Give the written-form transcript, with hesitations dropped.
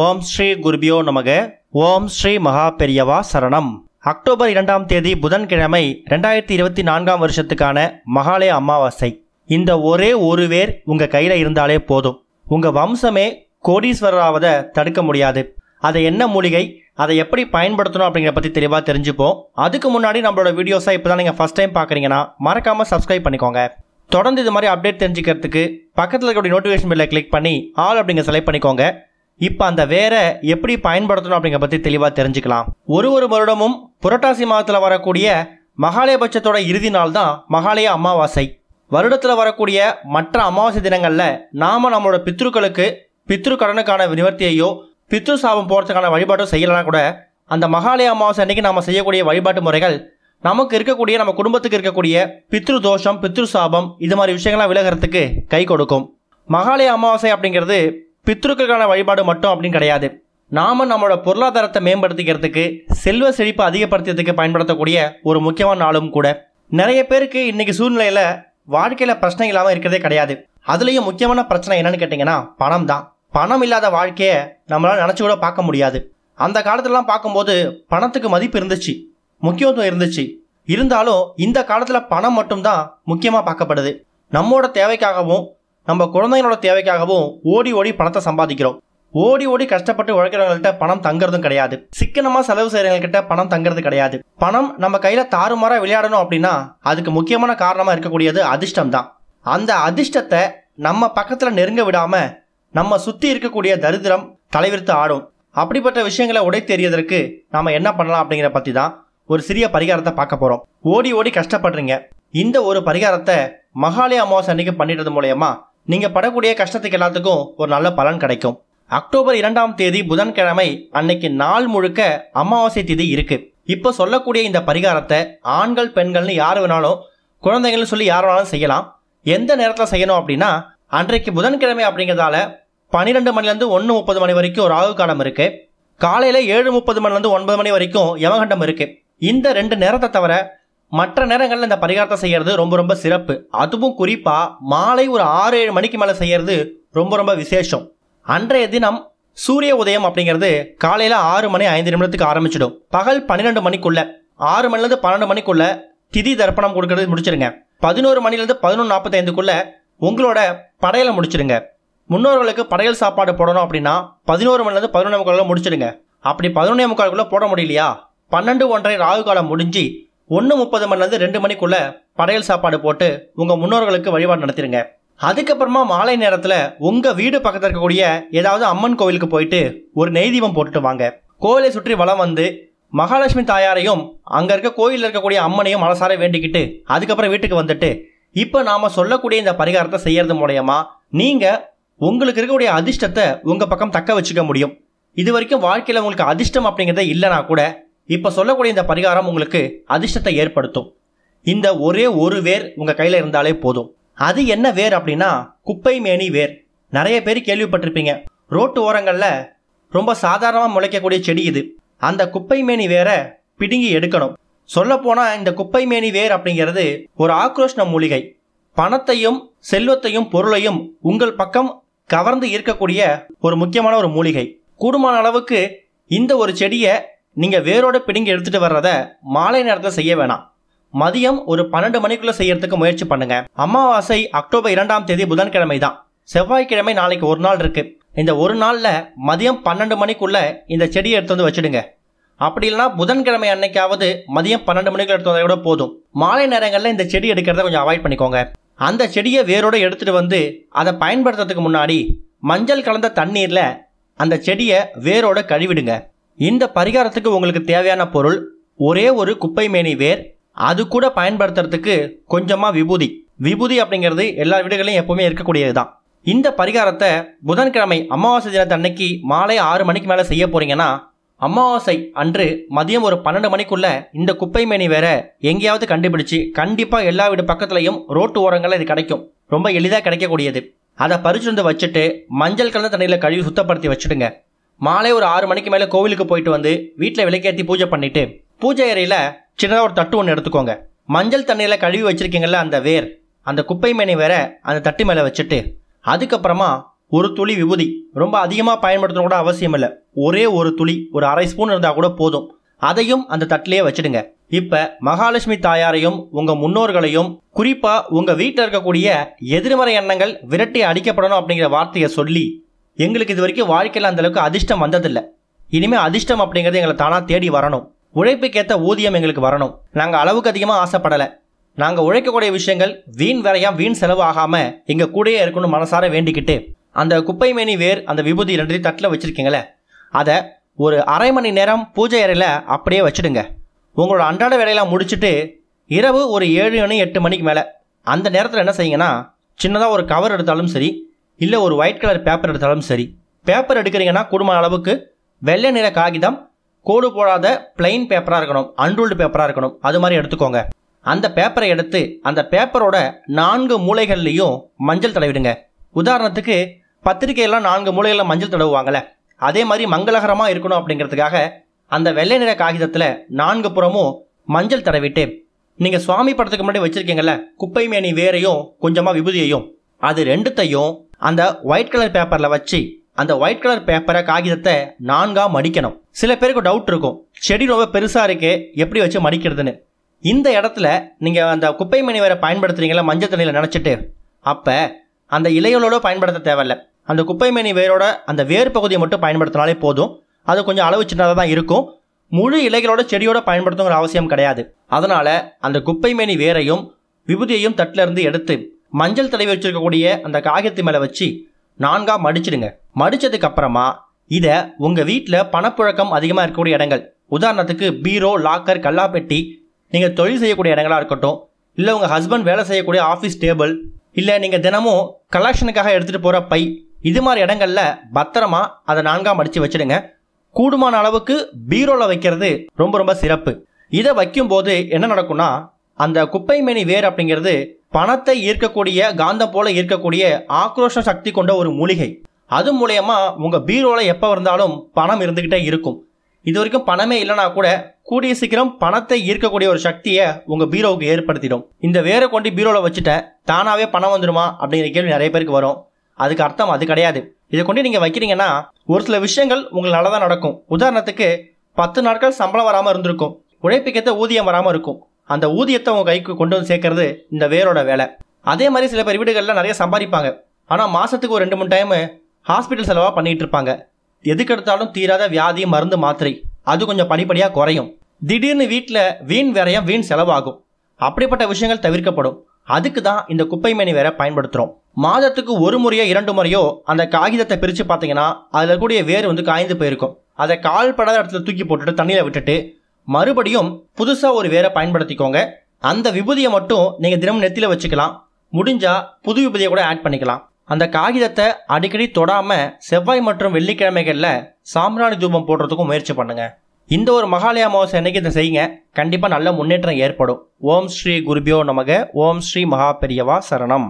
ஓம் ஸ்ரீ குருபியோ நமக. ஓம் ஸ்ரீ மகா பெரியவா சரணம். அக்டோபர் 2ஆம் தேதி புதன்கிழமை 2024 வருஷத்துக்கான மகாலய அமாவாசை. இந்த ஒரே ஒரு வேர் உங்க கையில இருந்தாலே போதும், உங்க வம்சமே கோடீஸ்வரராவதை தடுக்க முடியாது. அதை என்ன மூலிகை, அதை எப்படி பயன்படுத்தணும் அப்படிங்கிற பற்றி தெளிவாக தெரிஞ்சுப்போம். அதுக்கு முன்னாடி நம்மளோட வீடியோஸை இப்போ தான் நீங்கள் ஃபஸ்ட் டைம் பார்க்குறீங்கன்னா மறக்காமல் சப்ஸ்கிரைப் பண்ணிக்கோங்க. தொடர்ந்து இது மாதிரி அப்டேட் தெரிஞ்சுக்கிறதுக்கு பக்கத்தில் இருக்கக்கூடிய நோட்டிஃபிகேஷன் பெல்லை கிளிக் பண்ணி ஆல் அப்படிங்க செலக்ட் பண்ணிக்கோங்க. இப்போ அந்த வேரை எப்படி பயன்படுத்தணும் அப்படிங்கிற பற்றி தெளிவாக தெரிஞ்சுக்கலாம். ஒரு வருடமும் புரட்டாசி மாதத்தில் வரக்கூடிய மகாலயபட்சத்தோட இறுதி நாள் தான் மகாலய அமாவாசை. வருடத்தில் வரக்கூடிய மற்ற அமாவாசை தினங்களில் நாம் நம்மளோட பித்ருக்களுக்கு பித்ரு கடனுக்கான நிவர்த்தியையோ பித்ரு சாபம் போகிறதுக்கான வழிபாட்டோ செய்யலாம் கூட அந்த மகாலய அமாவாசை அன்றைக்கி நாம் செய்யக்கூடிய வழிபாட்டு முறைகள் நமக்கு இருக்கக்கூடிய நம்ம குடும்பத்துக்கு இருக்கக்கூடிய பித்ரு தோஷம் பித்ரு சாபம் இது மாதிரி விஷயங்கள்லாம் விலகிறதுக்கு கை கொடுக்கும். மகாலய அமாவாசை அப்படிங்கிறது பித்ருக்களுக்கான வழிபாடு மட்டும் அப்படின்னு கிடையாது. நாம் நம்மளோட பொருளாதாரத்தை மேம்படுத்திக்கிறதுக்கு செல்வ செழிப்பை அதிகப்படுத்துறதுக்கு பயன்படுத்தக்கூடிய ஒரு முக்கியமான நாளும் கூட. நிறைய பேருக்கு இன்றைக்கி சூழ்நிலையில் வாழ்க்கையில் பிரச்சனை இல்லாமல் இருக்கிறதே கிடையாது. அதுலேயும் முக்கியமான பிரச்சனை என்னன்னு கேட்டிங்கன்னா பணம் தான். பணம் இல்லாத வாழ்க்கையை நம்மளால் நினச்சி கூட பார்க்க முடியாது. அந்த காலத்துலலாம் பார்க்கும்போது பணத்துக்கு மதிப்பு இருந்துச்சு, முக்கியத்துவம் இருந்துச்சு. இருந்தாலும் இந்த காலத்தில் பணம் மட்டும்தான் முக்கியமாக பார்க்கப்படுது. நம்மளோட தேவைக்காகவும் நம்ம குழந்தைங்களோட தேவைக்காகவும் ஓடி ஓடி பணத்தை சம்பாதிக்கிறோம். ஓடி ஓடி கஷ்டப்பட்டு உழைக்கிறவங்கள்ட்ட பணம் தங்குறதும் கிடையாது. சிக்கனமாக செலவு செய்கிறவங்ககிட்ட பணம் தங்குறது கிடையாது. பணம் நம்ம கையில் தாறுமாறாக விளையாடணும் அப்படின்னா அதுக்கு முக்கியமான காரணமாக இருக்கக்கூடியது அதிர்ஷ்டம் தான். அந்த அதிர்ஷ்டத்தை நம்ம பக்கத்தில் நெருங்க விடாமல் நம்ம சுற்றி இருக்கக்கூடிய தரித்திரம் தலைவிரித்து ஆடும். அப்படிப்பட்ட விஷயங்களை உடை தெரியறதுக்கு நாம் என்ன பண்ணலாம் அப்படிங்கிற பற்றி தான் ஒரு சிறிய பரிகாரத்தை பார்க்க போகிறோம். ஓடி ஓடி கஷ்டப்படுறீங்க, இந்த ஒரு பரிகாரத்தை மகாலய அமாவாசை அன்னைக்கு பண்ணிடுறது மூலயமா நீங்கள் படக்கூடிய கஷ்டத்துக்கு எல்லாத்துக்கும் ஒரு நல்ல பலன் கிடைக்கும். அக்டோபர் 2ஆம் தேதி புதன்கிழமை அன்னைக்கு நாள் முழுக்க அமாவாசை திதி இருக்கு. இப்போ சொல்லக்கூடிய இந்த பரிகாரத்தை ஆண்கள் பெண்கள்னு யார் வேணாலும் குழந்தைங்கள்னு சொல்லி யார் வேணாலும் செய்யலாம். எந்த நேரத்தில் செய்யணும் அப்படின்னா அன்றைக்கு புதன்கிழமை அப்படிங்கிறதால 12 மணிலேருந்து 1:30 மணி வரைக்கும் ராகு காலம் இருக்கு. காலையில் 7:30 மணிலேருந்து 9 மணி வரைக்கும் யமகண்டம் இருக்கு. இந்த 2 நேரத்தை தவிர மற்ற நேரங்களில் இந்த பரிகாரத்தை செய்கிறது ரொம்ப ரொம்ப சிறப்பு. அதுவும் குறிப்பாக மாலை ஒரு 6-7 மணிக்கு மேலே செய்கிறது ரொம்ப ரொம்ப விசேஷம். அன்றைய தினம் சூரிய உதயம் அப்படிங்கிறது காலையில் 6:05 ஆரம்பிச்சிடும். பகல் 12 மணிக்குள்ள 6 மணிலேருந்து 12 மணிக்குள்ள திதி தர்ப்பணம் கொடுக்கறது முடிச்சிடுங்க. 11 மணிலேருந்து 11:45 உங்களோட படையலை முடிச்சிடுங்க. முன்னோர்களுக்கு படையல் சாப்பாடு போடணும் அப்படின்னா 11 மணிலேருந்து 11:45 முடிச்சிடுங்க. அப்படி 11:45 போட முடியலையா 12:01 ராகு காலம் முடிஞ்சு 1:30 மணிலேருந்து 2 மணிக்குள்ள படையல் சாப்பாடு போட்டு உங்கள் முன்னோர்களுக்கு வழிபாடு நடத்திடுங்க. அதுக்கப்புறமா மாலை நேரத்தில் உங்கள் வீடு பக்கத்தில் இருக்கக்கூடிய ஏதாவது அம்மன் கோவிலுக்கு போயிட்டு ஒரு நெய் தீபம் போட்டுட்டு வாங்க. கோவிலை சுற்றி வலம் வந்து மகாலட்சுமி தாயாரையும் அங்கே இருக்க கோயிலில் இருக்கக்கூடிய அம்மனையும் மனசார வேண்டிக்கிட்டு அதுக்கப்புறம் வீட்டுக்கு வந்துட்டு இப்போ நாம் சொல்லக்கூடிய இந்த பரிகாரத்தை செய்யறது மூலயமா நீங்கள் உங்களுக்கு இருக்கக்கூடிய அதிர்ஷ்டத்தை உங்கள் பக்கம் தக்க வச்சுக்க முடியும். இது வரைக்கும் வாழ்க்கையில் உங்களுக்கு அதிர்ஷ்டம் அப்படிங்கிறத இல்லைனா கூட இப்போ சொல்லக்கூடிய இந்த பரிகாரம் உங்களுக்கு அதிர்ஷ்டத்தை ஏற்படுத்தும். இந்த ஒரே ஒரு வேர் உங்கள் கையில் இருந்தாலே போதும். அது என்ன வேர் அப்படின்னா குப்பை மேனி வேர். நிறைய பேர் கேள்விப்பட்டிருப்பீங்க. ரோட்டு ஓரங்களில் ரொம்ப சாதாரணமாக முளைக்கக்கூடிய செடி இது. அந்த குப்பை மேனி வேரை பிடுங்கி எடுக்கணும். சொல்லப்போனால் இந்த குப்பை மேனி வேர் அப்படிங்கிறது ஒரு ஆக்ரோஷ்ண மூலிகை. பணத்தையும் செல்வத்தையும் பொருளையும் உங்கள் பக்கம் கவர்ந்து ஈர்க்கக்கூடிய ஒரு முக்கியமான ஒரு மூலிகை. கூடுமான அளவுக்கு இந்த ஒரு செடியை நீங்கள் வேரோட பிடுங்கி எடுத்துகிட்டு வர்றத மாலை நேரத்தில் செய்ய வேணாம். மதியம் ஒரு 12 மணிக்குள்ளே செய்யறதுக்கு முயற்சி பண்ணுங்க. அமாவாசை அக்டோபர் 2ஆம் தேதி புதன்கிழமை தான். செவ்வாய்க்கிழமை நாளைக்கு ஒரு நாள் இருக்கு. இந்த ஒரு நாளில் மதியம் 12 மணிக்குள்ள இந்த செடியை எடுத்து வந்து வச்சுடுங்க. அப்படி இல்லைனா புதன்கிழமை அன்னைக்காவது மதியம் 12 மணிக்குள்ள எடுத்து வந்தால் கூட போதும். மாலை நேரங்களில் இந்த செடி எடுக்கிறத கொஞ்சம் அவாய்ட் பண்ணிக்கோங்க. அந்த செடியை வேரோட எடுத்துகிட்டு வந்து அதை பயன்படுத்துறதுக்கு முன்னாடி மஞ்சள் கலந்த தண்ணீரில் அந்த செடியை வேரோட கழுவிடுங்க. இந்த பரிகாரத்துக்கு உங்களுக்கு தேவையான பொருள் ஒரே ஒரு குப்பை மேனி வேர், அது கூட பயன்படுத்துறதுக்கு கொஞ்சமாக விபூதி. விபூதி அப்படிங்கிறது எல்லா வீடுகளையும் எப்பவுமே இருக்கக்கூடியது தான். இந்த பரிகாரத்தை புதன்கிழமை அமாவாசை தினத்தன்னைக்கு மாலை 6 மணிக்கு மேலே செய்ய போறீங்கன்னா அமாவாசை அன்று மதியம் ஒரு 12 மணிக்குள்ள இந்த குப்பை மேனி வேற எங்கேயாவது கண்டுபிடிச்சு கண்டிப்பாக எல்லா வீடு பக்கத்துலையும் ரோட்டு ஓரங்களில் இது கிடைக்கும். ரொம்ப எளிதாக கிடைக்கக்கூடியது. அதை பறிச்சு வந்து வச்சுட்டு மஞ்சள் கலந்த தண்ணியில் கழுவி சுத்தப்படுத்தி வச்சுடுங்க. மாலை ஒரு 6 மணிக்கு மேலே கோவிலுக்கு போயிட்டு வந்து வீட்டில் விளக்கேற்றி பூஜை பண்ணிட்டு பூஜை அறையில் சின்னதாக ஒரு தட்டு ஒன்று எடுத்துக்கோங்க. மஞ்சள் தண்ணியில் கழுவி வச்சிருக்கீங்கல்ல அந்த வேர், அந்த குப்பை மேனி வேற அந்த தட்டு மேலே வச்சுட்டு அதுக்கப்புறமா ஒரு துளி விபூதி, ரொம்ப அதிகமாக பயன்படுத்தணும் கூட அவசியம் இல்லை, ஒரே ஒரு துளி, ஒரு அரை ஸ்பூன் இருந்தால் கூட போதும். அதையும் அந்த தட்டிலேயே வச்சுடுங்க. இப்போ மகாலட்சுமி தாயாரையும் உங்கள் முன்னோர்களையும், குறிப்பாக உங்கள் வீட்டில் இருக்கக்கூடிய எதிர்மறை எண்ணங்கள் விரட்டி அடிக்கப்படணும் அப்படிங்கிற வார்த்தையை சொல்லி, எங்களுக்கு இது வரைக்கும் வாழ்க்கையில் அந்தளவுக்கு அதிர்ஷ்டம் வந்ததில்லை, இனிமேல் அதிர்ஷ்டம் அப்படிங்கிறது எங்களை தானாக தேடி வரணும், உழைப்புக்கேற்ற ஊதியம் எங்களுக்கு வரணும், நாங்கள் அளவுக்கு அதிகமாக ஆசைப்படலை, நாங்கள் உழைக்கக்கூடிய விஷயங்கள் வீண் வேறையாக வீண் செலவு ஆகாமல் எங்கள் கூடயே இருக்கணும் மனசார வேண்டிக்கிட்டு, அந்த குப்பை மேனி வேர் அந்த விபூதி ரெண்டையும் தட்டில் வச்சுருக்கீங்களே, அதை ஒரு அரை மணி நேரம் பூஜை அறையில் அப்படியே வச்சுடுங்க. உங்களோட அன்றாட வேலையெல்லாம் முடிச்சுட்டு இரவு ஒரு 7 மணி 8 மணிக்கு மேலே அந்த நேரத்தில் என்ன செய்யுங்கன்னா, சின்னதாக ஒரு கவர் எடுத்தாலும் சரி, இல்லை ஒரு ஒயிட் கலர் பேப்பர் எடுத்தாலும் சரி, பேப்பர் எடுக்கிறீங்கன்னா குடும்ப அளவுக்கு வெள்ளை நிற காகிதம், கோடு போடாத பிளைன் பேப்பராக இருக்கணும், அன்ரூல்டு பேப்பராக இருக்கணும், அது மாதிரி எடுத்துக்கோங்க. அந்த பேப்பரை எடுத்து அந்த பேப்பரோட 4 மூலைகள்லையும் மஞ்சள் தடவிடுங்க. உதாரணத்துக்கு பத்திரிகையெல்லாம் 4 மூலைகளில் மஞ்சள் தடவுவாங்கள்ல, அதே மாதிரி மங்களகரமாக இருக்கணும் அப்படிங்கிறதுக்காக அந்த வெள்ளை நிற காகிதத்தில் 4 புறமும் மஞ்சள் தடவிட்டு, நீங்கள் சுவாமி படத்துக்கு முன்னாடி வச்சுருக்கீங்கள்ல குப்பை மேனி வேரையும் கொஞ்சமாக விபூதியையும், அது ரெண்டுத்தையும் அந்த ஒயிட் கலர் பேப்பரில் வச்சு அந்த ஒயிட் கலர் பேப்பரை காகிதத்தை 4ஆக மடிக்கணும். சில பேருக்கு டவுட் இருக்கும், செடி ரொம்ப பெருசாக இருக்கே எப்படி வச்சு மடிக்கிறதுன்னு. இந்த இடத்துல நீங்கள் அந்த குப்பை மேனி வேரை பயன்படுத்துறீங்களா மஞ்சள் தண்ணியில் நினச்சிட்டு, அப்போ அந்த இலைகளோட பயன்படுத்த தேவையில்லை, அந்த குப்பை மேனி வேரோட அந்த வேர் பகுதியை மட்டும் பயன்படுத்தினாலே போதும். அது கொஞ்சம் அளவு சின்னதாக தான் இருக்கும், முழு இலைகளோட செடியோட பயன்படுத்துங்கிற அவசியம் கிடையாது. அதனால் அந்த குப்பை மேனி வேரையும் விபூதியையும் தட்டில் இருந்து எடுத்து மஞ்சள் தடவி வச்சுருக்கக்கூடிய அந்த காகிதத்து மேலே வச்சு 4ஆக மடிச்சிடுங்க. மடித்ததுக்கு அப்புறமா இதை உங்கள் வீட்டில் பணப்புழக்கம் அதிகமாக இருக்கக்கூடிய இடங்கள், உதாரணத்துக்கு பீரோ, லாக்கர், கல்லாப்பெட்டி, நீங்கள் தொழில் செய்யக்கூடிய இடங்களாக இருக்கட்டும், இல்லை உங்கள் ஹஸ்பண்ட் வேலை செய்யக்கூடிய ஆஃபீஸ் டேபிள், இல்லை நீங்கள் தினமும் கலெக்ஷனுக்காக எடுத்துகிட்டு போகிற பை, இது மாதிரி இடங்களில் பத்திரமா அதை 4ஆக மடித்து வச்சுடுங்க. கூடுமான அளவுக்கு பீரோவில் வைக்கிறது ரொம்ப ரொம்ப சிறப்பு. இதை வைக்கும்போது என்ன நடக்கும்னா, அந்த குப்பை மேனி வேர் அப்படிங்கிறது பணத்தை ஈர்க்கக்கூடிய, காந்தம் போல ஈர்க்கக்கூடிய ஆக்ரோஷ சக்தி கொண்ட ஒரு மூலிகை. அது மூலயமா உங்கள் பீரோவில் எப்போ இருந்தாலும் பணம் இருந்துக்கிட்டே இருக்கும். இது வரைக்கும் பணமே இல்லைனா கூட கூடிய சீக்கிரம் பணத்தை ஈர்க்கக்கூடிய ஒரு சக்தியை உங்கள் பீரோவுக்கு ஏற்படுத்திடும். இந்த வேரை கொண்டு பீரோவில் வச்சுட்டேன் தானாகவே பணம் வந்துடுமா அப்படிங்கிற கேள்வி நிறைய பேருக்கு வரும். அதுக்கு அர்த்தம் அது கிடையாது. இதை கொண்டு நீங்கள் வைக்கிறீங்கன்னா ஒரு சில விஷயங்கள் உங்களுக்கு நல்லா தான் நடக்கும். உதாரணத்துக்கு 10 நாட்கள் சம்பளம் வராமல் இருந்திருக்கும், உழைப்புக்கேற்ற ஊதியம் வராமல் இருக்கும். அந்த ஊதியத்தை உங்கள் கைக்கு கொண்டு வந்து சேர்க்கறது இந்த வேரோட வேலை. அதே மாதிரி சில பேர் வீடுகளில் நிறைய சம்பாதிப்பாங்க, ஆனால் மாதத்துக்கு ஒரு 2-3 டைமு ஹாஸ்பிட்டல் செலவாக பண்ணிகிட்டு இருப்பாங்க. எதுக்கெடுத்தாலும் தீராத வியாதி, மருந்து, மாத்திரை, அது கொஞ்சம் படிப்படியாக குறையும். திடீர்னு வீட்டில் வீண் வேறையாக வீண் செலவாகும். அப்படிப்பட்ட விஷயங்கள் தவிர்க்கப்படும். அதுக்கு தான் இந்த குப்பை மேனி வேரை பயன்படுத்துகிறோம். மாதத்துக்கு 1 முறையோ 2 முறையோ அந்த காகிதத்தை பிரித்து பார்த்தீங்கன்னா அதில் கூடிய வேர் காய்ந்து போயிருக்கும். அதை கால் படாத இடத்துல தூக்கி போட்டுட்டு தண்ணியில் விட்டுட்டு மறுபடியும் புதுசாக ஒரு வேரை பயன்படுத்திக்கோங்க. அந்த விபூதியை மட்டும் நீங்கள் தினமும் நெத்தியில் வச்சுக்கலாம், முடிஞ்சால் புது விபூதியை கூட ஆட் பண்ணிக்கலாம். அந்த காகிதத்தை அடிக்கடி தொடாமல் செவ்வாய் மற்றும் வெள்ளிக்கிழமைகளில் சாம்பிராணி தூபம் போடுறதுக்கும் முயற்சி பண்ணுங்கள். இந்த ஒரு மகாலய அமாவாசை அன்னைக்கு இதை செய்யுங்க, கண்டிப்பாக நல்ல முன்னேற்றம் ஏற்படும். ஓம் ஸ்ரீ குருபியோ நமக. ஓம் ஸ்ரீ மகா பெரியவா சரணம்.